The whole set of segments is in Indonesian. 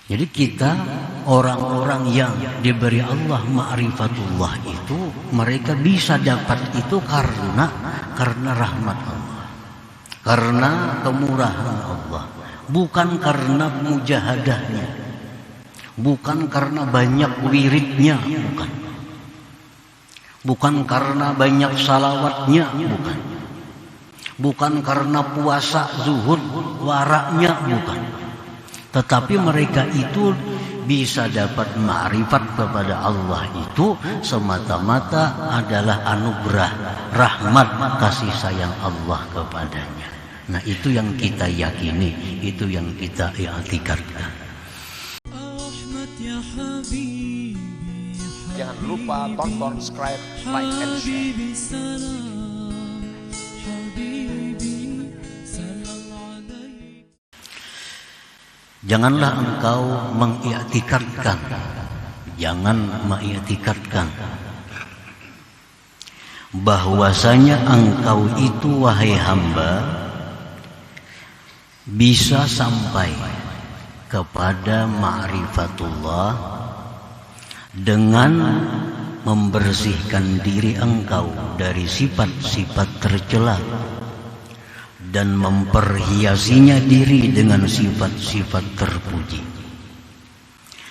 Jadi kita orang-orang yang diberi Allah ma'rifatullah itu, mereka bisa dapat itu karena rahmat Allah, karena kemurahan Allah, bukan karena mujahadahnya, bukan karena banyak wiridnya, bukan karena banyak salawatnya, bukan karena puasa zuhud waraknya, bukan. Tetapi mereka itu bisa dapat ma'rifat kepada Allah itu semata-mata adalah anugerah, rahmat, kasih sayang Allah kepadanya. Nah, itu yang kita yakini, itu yang kita i'tikadkan. Jangan lupa tonton, subscribe, like, and share. Janganlah engkau mengiktikadkan, jangan mengiktikadkan bahwasanya engkau itu wahai hamba bisa sampai kepada ma'rifatullah dengan membersihkan diri engkau dari sifat-sifat tercela dan memperhiasinya diri dengan sifat-sifat terpuji.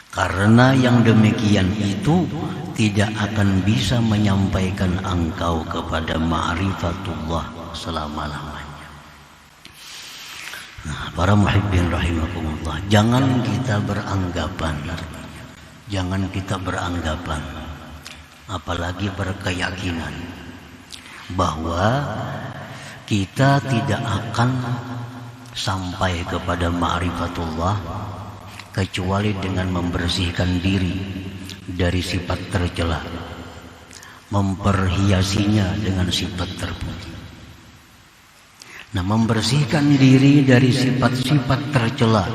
Karena yang demikian itu tidak akan bisa menyampaikan engkau kepada ma'rifatullah selama-lamanya. Nah, para muhibbin rahimakumullah, jangan kita beranggapan, apalagi berkeyakinan bahwa kita tidak akan sampai kepada ma'rifatullah kecuali dengan membersihkan diri dari sifat tercela, memperhiasinya dengan sifat terpuji. Nah, membersihkan diri dari sifat-sifat tercela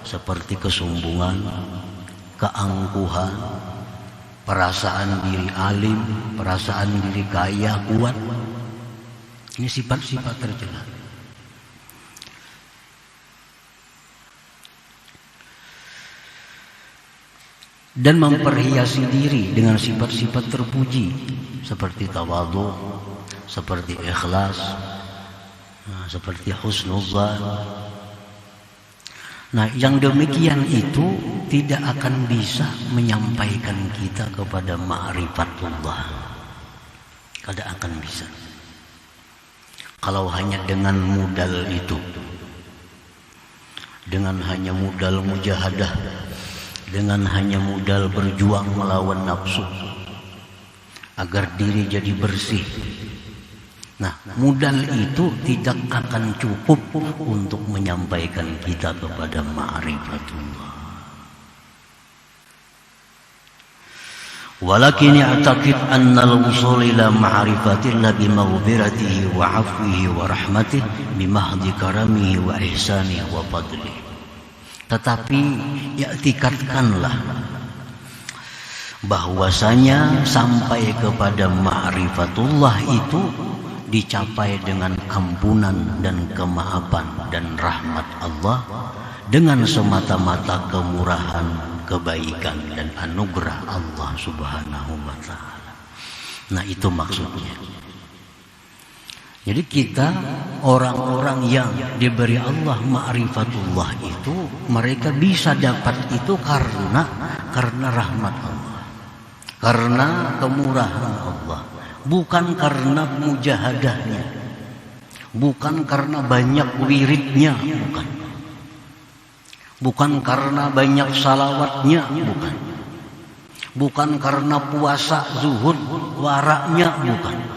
seperti kesombongan, keangkuhan, perasaan diri alim, perasaan diri kaya, kuat. Ini sifat-sifat tercela. Dan memperhiasi diri dengan sifat-sifat terpuji seperti tawadhu, seperti ikhlas, seperti husnudzan. Nah, yang demikian itu tidak akan bisa menyampaikan kita kepada ma'rifatullah. Tidak akan bisa. Kalau hanya dengan modal itu, dengan hanya modal mujahadah, dengan hanya modal berjuang melawan nafsu agar diri jadi bersih. Nah, modal itu tidak akan cukup untuk menyampaikan kita kepada ma'rifatullah. Walakin i'taqid anna al-wusul ila ma'rifatillah bi maghfiratihi wa 'afwihi wa rahmatihi bi mahdi karamihi wa ihsanihi wa fadlihi. Tetapi i'tikadkanlah bahwasanya sampai kepada ma'rifatullah itu dicapai dengan ampunan dan kemaafan dan rahmat Allah dengan semata-mata kemurahan, kebaikan dan anugerah Allah Subhanahu wa ta'ala. Nah, itu maksudnya. Jadi kita orang-orang yang diberi Allah ma'rifatullah itu, mereka bisa dapat itu karena rahmat Allah, karena kemurahan Allah, bukan karena mujahadahnya, bukan karena banyak wiridnya, bukan karena banyak salawatnya, bukan karena puasa zuhud waraknya, bukan.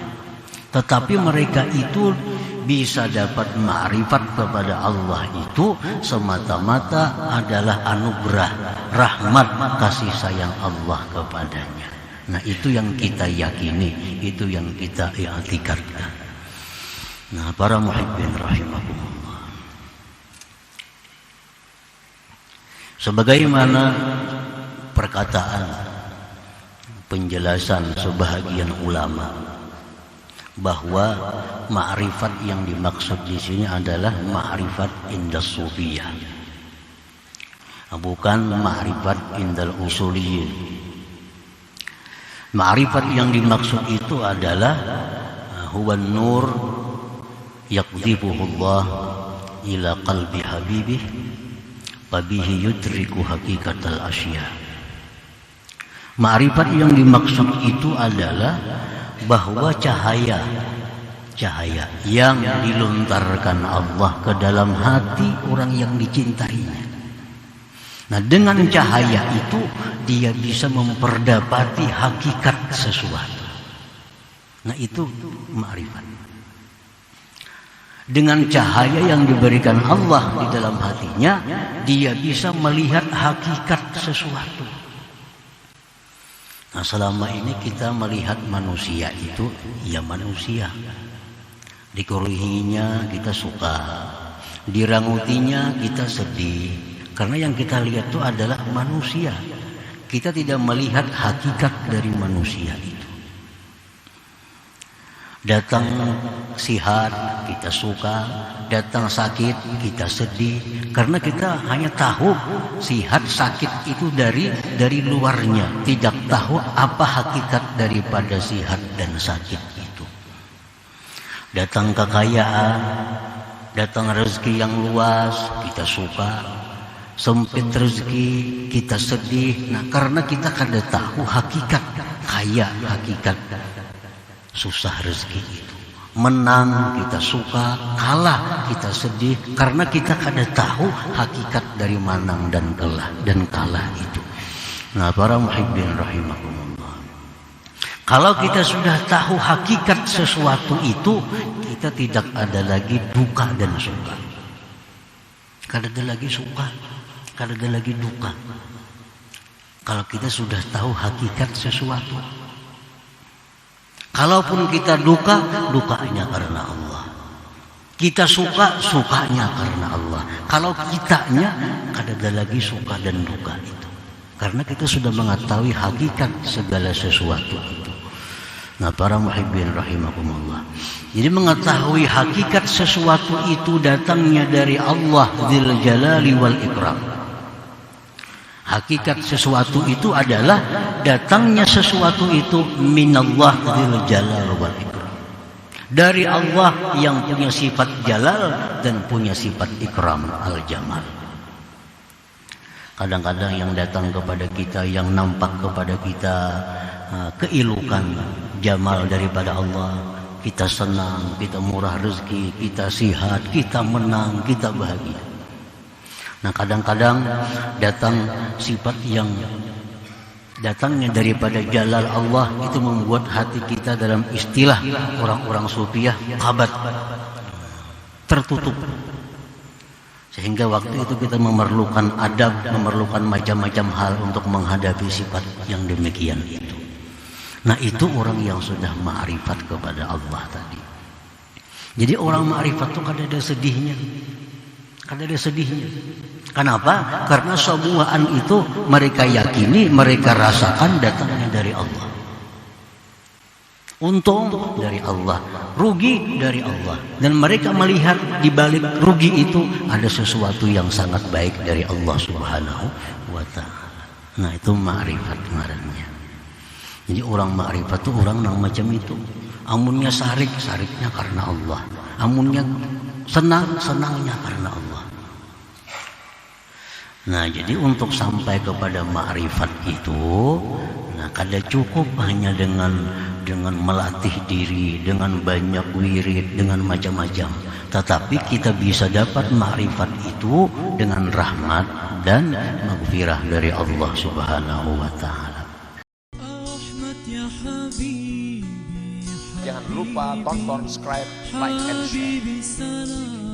Tetapi mereka itu bisa dapat ma'rifat kepada Allah itu semata-mata adalah anugerah, rahmat, kasih sayang Allah kepadanya. Nah, itu yang kita yakini, itu yang kita i'tikadkan. Nah, para muhibbin rahimakumullah, sebagaimana perkataan penjelasan sebahagian ulama bahwa ma'rifat yang dimaksud di sini adalah ma'rifat indas sufiyah. bukan ma'rifat indal usuliyyin. Ma'rifat yang dimaksud itu adalah huwa nur yaqdhibuhullah ila qalbi habibih wa bihi yudriku hakikatal asya. Ma'rifat yang dimaksud itu adalah bahwa cahaya yang dilontarkan Allah ke dalam hati orang yang dicintainya. Nah, dengan cahaya itu dia bisa memperdapati hakikat sesuatu. Nah, itu ma'rifat. Dengan cahaya yang diberikan Allah di dalam hatinya, dia bisa melihat hakikat sesuatu. Nah, selama ini kita melihat manusia itu ya manusia. Dikeruhinya kita suka, dirangutinya kita sedih. Karena yang kita lihat itu adalah manusia. Kita tidak melihat hakikat dari manusia itu. Datang sihat kita suka, datang sakit kita sedih. Karena kita hanya tahu sihat sakit itu dari luarnya, tidak tahu apa hakikat daripada sihat dan sakit itu. Datang kekayaan, datang rezeki yang luas kita suka. Sempit rezeki kita sedih. Nah, karena kita kada tahu hakikat kaya, hakikat susah rezeki itu. Menang kita suka, kalah kita sedih, karena kita kada tahu hakikat dari menang dan kalah itu. Nah, para muhibbin rahimakumullah, kalau kita sudah tahu hakikat sesuatu itu, kita tidak ada lagi duka dan suka. Kada ada lagi suka, kada ada lagi duka. Kalau kita sudah tahu hakikat sesuatu. Kalaupun kita duka, dukanya karena Allah. Kita suka, sukanya karena Allah. Kalau kitanya, kada ada lagi suka dan duka itu. Karena kita sudah mengetahui hakikat segala sesuatu itu. Nah, para muhibbin rahimakumullah, jadi mengetahui hakikat sesuatu itu datangnya dari Allah Dzul Jalali wal Ikram. Hakikat sesuatu itu adalah datangnya sesuatu itu minallah Dzul Jalal wal Ikram. Dari Allah yang punya sifat jalal dan punya sifat ikram al-jamal. Kadang-kadang yang datang kepada kita, yang nampak kepada kita keilukan jamal daripada Allah, kita senang, kita murah rezeki, kita sihat, kita menang, kita bahagia. Nah, kadang-kadang datang sifat yang datangnya daripada jalal Allah itu membuat hati kita, dalam istilah orang-orang sufiah, qabat, tertutup. Sehingga waktu itu kita memerlukan adab, memerlukan macam-macam hal untuk menghadapi sifat yang demikian itu. Nah, itu orang yang sudah ma'rifat kepada Allah tadi. Jadi orang ma'rifat itu kada ada sedihnya. Kada ada sedihnya. Kenapa? Karena semuaan itu mereka yakini, mereka rasakan datangnya dari Allah. Untung dari Allah, rugi dari Allah. Dan mereka melihat di balik rugi itu ada sesuatu yang sangat baik dari Allah Subhanahu wa ta'ala. Nah, itu ma'rifat ngarannya. Jadi orang ma'rifat itu orang yang macam itu. Amunnya sarik, sariknya karena Allah. Amunnya senang, senangnya karena Allah. Nah, jadi untuk sampai kepada ma'rifat itu, nah, kada cukup hanya dengan melatih diri, dengan banyak wirid, dengan macam-macam. Tetapi kita bisa dapat ma'rifat itu dengan rahmat dan maghfirah dari Allah Subhanahu wa ta'ala. Jangan lupa tonton, subscribe, like, and share.